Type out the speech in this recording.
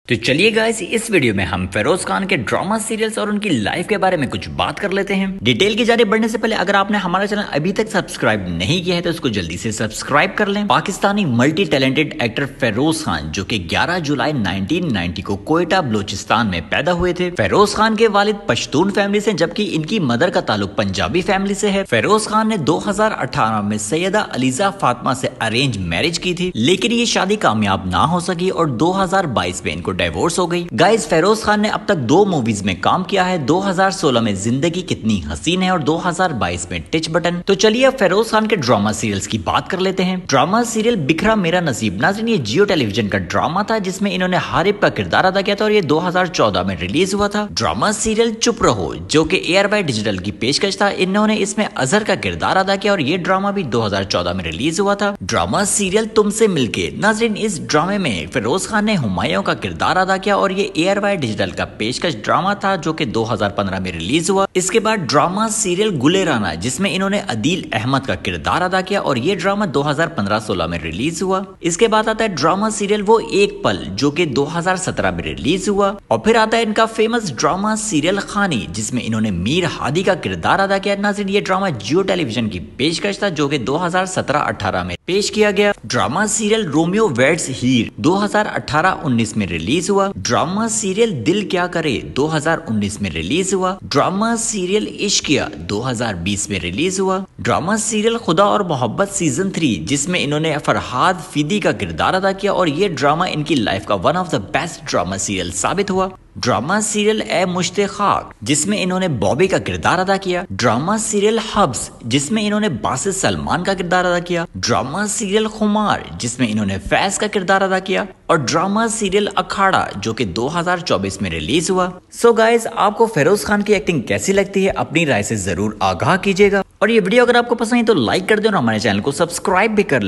तो चलिए गाइस, इस वीडियो में हम फेरोज खान के ड्रामा सीरियल्स और उनकी लाइफ के बारे में कुछ बात कर लेते हैं। डिटेल की जाने बढ़ने से पहले अगर आपने हमारा चैनल अभी तक सब्सक्राइब नहीं किया है तो इसको जल्दी से सब्सक्राइब कर लें। Pakistani multi talented actor Feroz Khan जो कि 11 जुलाई 1990 को कोयटा बलोचिस्तान में पैदा हुए थे। फेरोज खान के वालिद पश्तून फैमिली से जबकि इनकी मदर का ताल्लुक पंजाबी फैमिली से है। फेरोज खान ने 2018 में सैयदा अलीजा फातिमा से अरेंज मैरिज की थी, लेकिन ये शादी कामयाब ना हो सकी और 2022 में इनको डाइवोर्स हो गई। गाइस, फेरोज खान ने अब तक 2 मूवीज में काम किया है। 2016 में जिंदगी कितनी हसीन है और 2022 में टिच बटन। तो चलिए अब फेरोज खान के ड्रामा सीरियल्स की बात कर लेते हैं। ड्रामा सीरियल बिखरा मेरा नसीब, नाज़रीन, ये जियो टेलीविजन का ड्रामा था जिसमें इन्होंने हारिब का किरदार अदा किया था और ये 2014 में रिलीज हुआ था। ड्रामा सीरियल चुप रहो जो कि एयर बाय डिजिटल की पेशकश था, इन्होंने इसमें अजहर का किरदार अदा किया और ये ड्रामा भी 2014 में रिलीज हुआ था। ड्रामा सीरियल तुमसे मिलके, नाज़रीन, इस ड्रामे में फेरोज खान ने हुमायूं का किरदार अदा किया और ये एयर बाय डिजिटल का पेशकश ड्रामा था जो कि 2015 में रिलीज हुआ। इसके बाद ड्रामा सीरियल गुलेराना जिसमें इन्होंने अदील अहमद का किरदार अदा किया और ये ड्रामा 2015-16 में रिलीज हुआ। इसके बाद आता है ड्रामा सीरियल वो एक पल जो कि 2017 में रिलीज हुआ और फिर आता है इनका फेमस ड्रामा सीरियल खानी जिसमें इन्होंने मीर हादी का किरदार अदा किया। नाज़रीन, ये ड्रामा जियो टेलीविजन की पेशकश था जो कि 2017-18 में पेश किया गया। ड्रामा सीरियल रोमियो वेड्स हीर 2018-19 में रिलीज हुआ। ड्रामा सीरियल दिल क्या करे 2019 में रिलीज हुआ। ड्रामा सीरियल इश्किया 2020 में रिलीज हुआ। ड्रामा सीरियल खुदा और मोहब्बत सीजन 3 जिसमें इन्होंने फरहाद फीदी का किरदार अदा किया और ये ड्रामा इनकी लाइफ का one of the best drama serial साबित हुआ। ड्रामा सीरियल ए मुश्ते खाक जिसमें इन्होंने बॉबी का किरदार अदा किया। ड्रामा सीरियल हब्स जिसमें इन्होंने बासित सलमान का किरदार अदा किया। ड्रामा सीरियल खुमार जिसमें इन्होंने फैज का किरदार अदा किया और ड्रामा सीरियल अखाड़ा जो कि 2024 में रिलीज हुआ। सो गाइस, आपको फेरोज खान की एक्टिंग कैसी लगती है अपनी राय से जरूर आगाह कीजिएगा और ये वीडियो अगर आपको पसंद है तो लाइक कर दे और हमारे चैनल को सब्सक्राइब भी कर ले।